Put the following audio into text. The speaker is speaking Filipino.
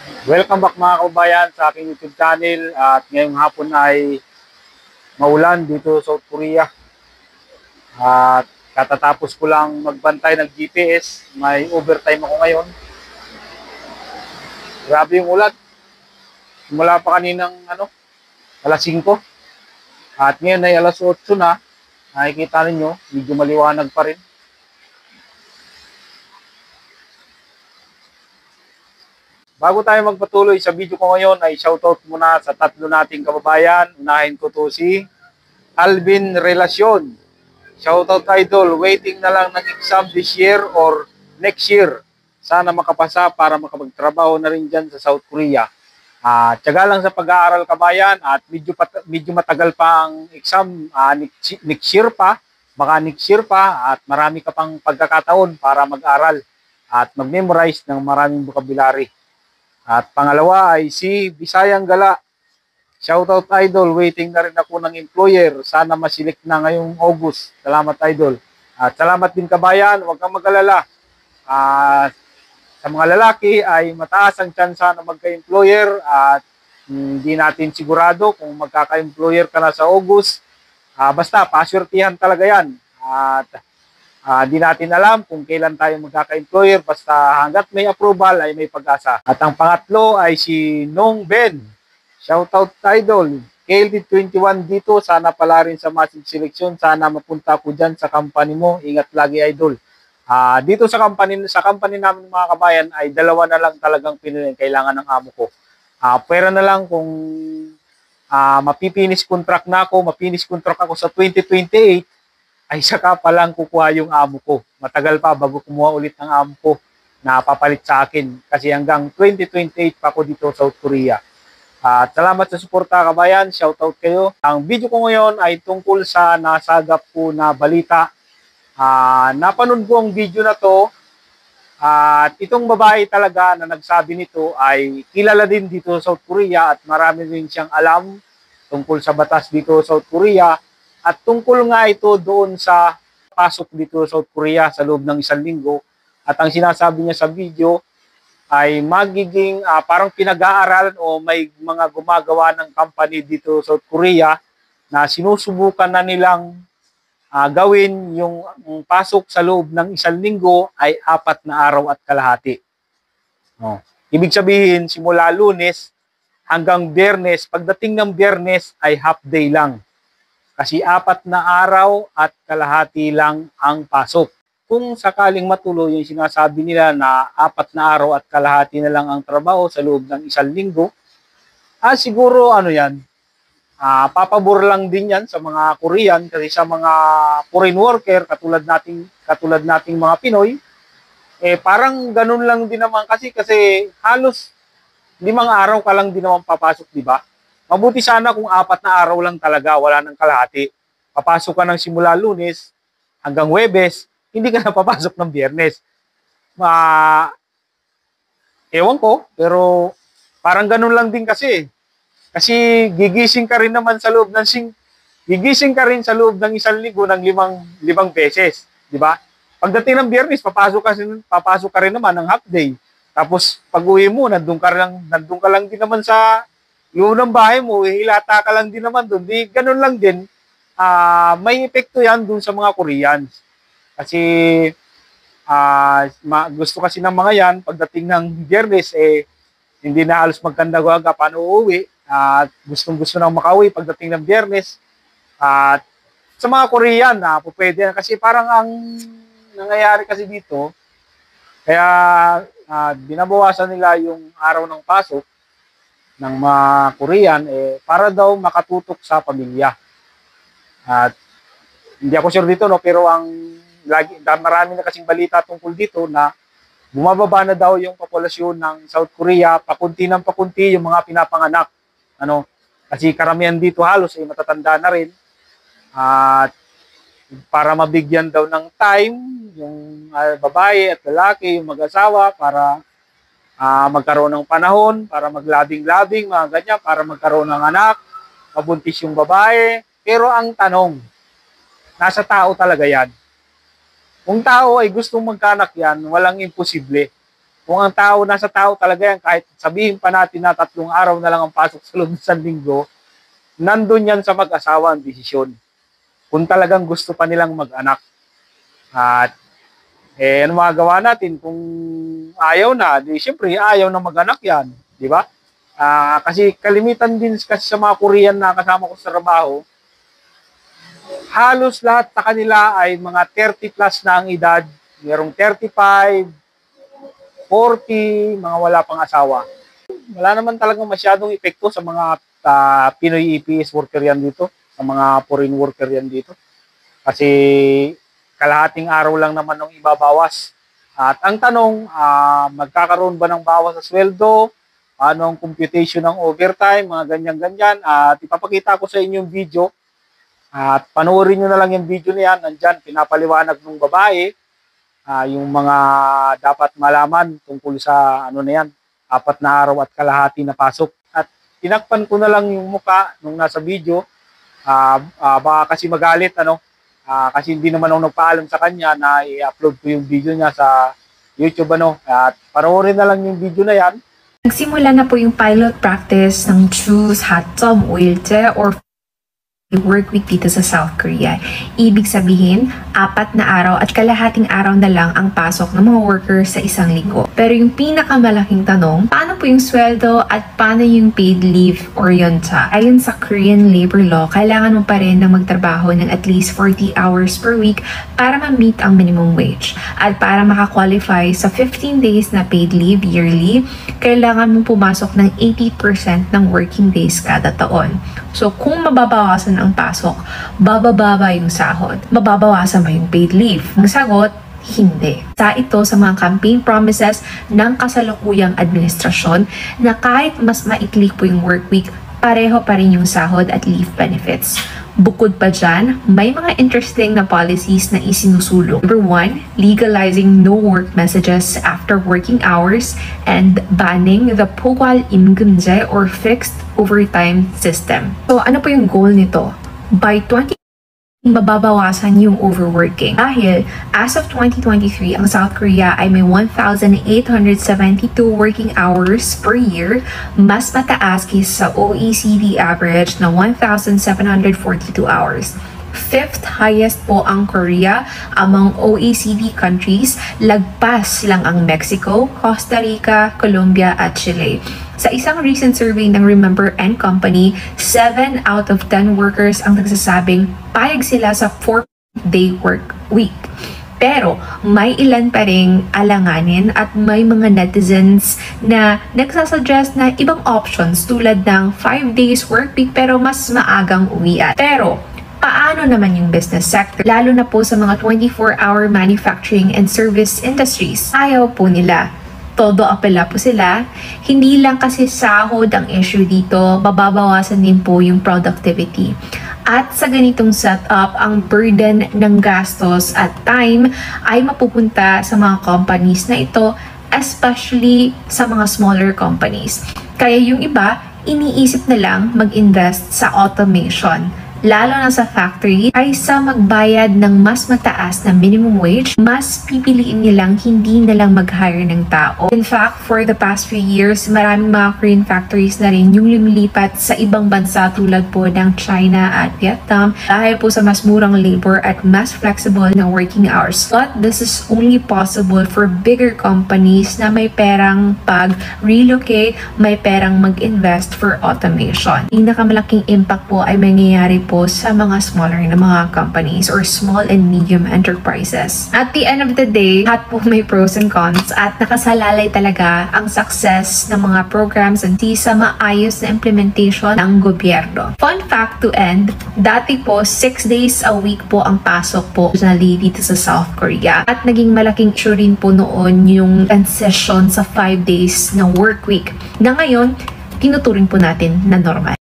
Welcome back mga kabayan sa aking YouTube channel at ngayong hapon ay maulan dito sa South Korea at katatapos ko lang magbantay ng GPS. May overtime ako ngayon. Grabe yung ulan. Simula pa kaninang alas 5 at ngayon ay alas 8 na. Nakikita ninyo, medyo maliwanag pa rin. Bago tayo magpatuloy sa video ko ngayon ay shoutout muna sa tatlo nating kababayan. Unahin ko to si Alvin Relacion. Shoutout idol, waiting na lang ng exam this year or next year. Sana makapasa para makapagtrabaho na rin dyan sa South Korea. Tiyaga lang sa pag-aaral kabayan at medyo matagal pa ang exam next year pa. Baka next year pa at marami ka pang pagkakataon para mag-aral at mag-memorize ng maraming vocabulary. At pangalawa ay si Bisayang Gala. Shoutout idol, waiting na rin ako ng employer. Sana masilik na ngayong August. Salamat idol. At salamat din kabayan, huwag kang mag-alala. Sa mga lalaki ay mataas ang tsansa na magka-employer at hindi natin sigurado kung magkaka-employer ka na sa August. Basta, paswertihan talaga yan. At di natin alam kung kailan tayo magkaka-employer, basta hanggat may approval ay may pag-asa. At ang pangatlo ay si Nong Ben. Shoutout idol. KLD21 dito, sana pala rin sa massive selection. Sana mapunta ko dyan sa company mo. Ingat lagi idol. Dito sa company namin mga kabayan ay dalawa na lang talagang kailangan ng amo ko. Pwera na lang kung mapipinis contract na ako, mapinis contract ako sa 2028, ay saka pa lang kukuha yung amo ko. Matagal pa bago kumuha ulit ng amo ko na papalit sa akin. Kasi hanggang 2028 pa ako dito sa South Korea. At salamat sa suporta kabayan. Shoutout kayo. Ang video ko ngayon ay tungkol sa nasagap ko na balita. Napanood ko ang video na to. At itong babae talaga na nagsabi nito ay kilala din dito sa South Korea at marami rin siyang alam tungkol sa batas dito sa South Korea. At tungkol nga ito doon sa pasok dito sa South Korea sa loob ng 1 linggo. At ang sinasabi niya sa video ay magiging parang pinag-aaralan o may mga gumagawa ng company dito sa South Korea na sinusubukan na nilang gawin yung pasok sa loob ng 1 linggo ay 4 na araw at kalahati. Ibig sabihin, simula Lunes hanggang Biyernes, pagdating ng Biyernes ay half day lang. Kasi 4 na araw at kalahati lang ang pasok. Kung sakaling matuloy yung sinasabi nila na 4 na araw at kalahati na lang ang trabaho sa loob ng 1 linggo, siguro yan, papabor lang din yan sa mga Korean kasi sa mga foreign worker katulad nating mga Pinoy, parang ganun lang din naman kasi halos 5 araw ka lang din naman papasok, di ba? Mabuti sana kung 4 na araw lang talaga, wala nang kalahati. Papasok ka ng simula Lunes hanggang Huwebes, hindi ka na papasok ng Biyernes. Ewan ko, pero parang ganun lang din kasi. Kasi gigising ka rin sa loob ng 1 linggo ng limang beses, di ba? Pagdating ng Biyernes, papasok ka rin naman ng half day. Tapos pag-uwi mo, nandun ka lang din naman sa yung ng bahay mo, hilata ka lang din naman doon. Di ganun lang din. May epekto yan doon sa mga Koreans. Kasi gusto kasi ng mga yan, pagdating ng Biyernes, hindi na halos magkandaga paano uuwi. Gustong-gusto nang makauwi pagdating ng Biyernes. At sa mga Korean, pwede yan. Kasi parang ang nangyayari kasi dito, kaya binabawasan nila yung araw ng pasok ng mga Korean para daw makatutok sa pamilya. At hindi ako sure dito pero marami na kasing balita tungkol dito na bumababa na daw yung populasyon ng South Korea, pakunti ng pakunti yung mga pinapanganak. Kasi karamihan dito halos matatanda na rin. At para mabigyan daw ng time yung babae at lalaki, yung mag-asawa para magkaroon ng panahon para maglabing-labing, mga ganyan, para magkaroon ng anak, mabuntis yung babae. Pero ang tanong, nasa tao talaga yan. Kung tao ay gustong magkanak yan, walang imposible. Kung ang nasa tao talaga yan, kahit sabihin pa natin na 3 araw na lang ang pasok sa loob ng 1 linggo, nandun yan sa mag-asawa ang desisyon. Kung talagang gusto pa nilang mag-anak. At ano magagawa natin? Kung ayaw na, di syempre ayaw na mag-anak yan. Di ba? Kasi kalimitan din kasi sa mga Korean na kasama ko sa trabaho, halos lahat sa kanila ay mga 30 plus na ang edad. Merong 35, 40, mga wala pang asawa. Wala naman talagang masyadong epekto sa mga Pinoy EPS worker yan dito, sa mga foreign worker yan dito. Kasi kalahating araw lang naman ng ibabawas. At ang tanong, magkakaroon ba ng bawas sa sweldo? Ano ang computation ng overtime? Mga ganyan-ganyan. At ipapakita ko sa inyo yung video. At panoorin nyo na lang yung video na yan. Nandyan, pinapaliwanag ng babae. Yung mga dapat malaman tungkol sa ano na yan, 4 na araw at kalahati na pasok. At tinakpan ko na lang yung muka nung nasa video. Baka kasi magalit, kasi hindi naman ako nagpaalam sa kanya na i-upload ko yung video niya sa YouTube. At panoorin na lang yung video na yan. Nagsimula na po yung pilot practice ng Choose Hatom Oilte or work week dito sa South Korea. Ibig sabihin, 4 na araw at kalahating araw na lang ang pasok ng mga workers sa 1 linggo. Pero yung pinakamalaking tanong, paano po yung sweldo at paano yung paid leave or yonta? Ayon sa Korean labor law, kailangan mo pa rin na magtrabaho ng at least 40 hours per week para ma-meet ang minimum wage. At para makakwalify sa 15 days na paid leave yearly, kailangan mo pumasok ng 80% ng working days kada taon. So kung mababawasan ang pasok, bababa yung sahod, mababawasan ba yung paid leave? Ang sagot, hindi. Ito sa mga campaign promises ng kasalukuyang administrasyon na kahit mas maikli po yung work week, pareho pa rin yung sahod at leave benefits. Bukod pa dyan, may mga interesting na policies na isinusulong. Number 1, legalizing no work messages after working hours and banning the Pogwal Imgumje or fixed overtime system. So ano po yung goal nito? By 20 mababawasan yung overworking. Dahil as of 2023, ang South Korea ay may 1,872 working hours per year, mas mataas kaysa sa OECD average na 1,742 hours. 5th highest po ang Korea among OECD countries, lagpas lang ang Mexico, Costa Rica, Colombia at Chile. Sa isang recent survey ng Remember & Company, 7 out of 10 workers ang nagsasabing payag sila sa 4-day work week. Pero may ilan pa ring alanganin at may mga netizens na nagsasuggest na ibang options tulad ng 5 days work week pero mas maagang uwian. Pero paano naman yung business sector? Lalo na po sa mga 24-hour manufacturing and service industries. Ayaw po nila. Todo apela po sila. Hindi lang kasi sahod ang issue dito, mababawasan din po yung productivity. At sa ganitong setup, ang burden ng gastos at time ay mapupunta sa mga companies na ito, especially sa mga smaller companies. Kaya yung iba, iniisip na lang mag-invest sa automation. Lalo na sa factory, ay sa magbayad ng mas mataas na minimum wage, mas pipiliin nilang hindi nalang mag-hire ng tao. In fact, for the past few years, maraming mga Korean factories na rin yung lumilipat sa ibang bansa tulad po ng China at Vietnam dahil po sa mas murang labor at mas flexible na working hours. But this is only possible for bigger companies na may perang pag-relocate, may perang mag-invest for automation. Pinakamalaking impact po ay mangyayari po sa mga smaller na mga companies or small and medium enterprises. At the end of the day, lahat po may pros and cons at nakasalalay talaga ang success ng mga programs and sa maayos na implementation ng gobyerno. Fun fact to end, dati po 6 days a week po ang pasok po dito sa South Korea. At naging malaking issue rin po noon yung transition sa 5 days na work week na ngayon tinuturing po natin na normal.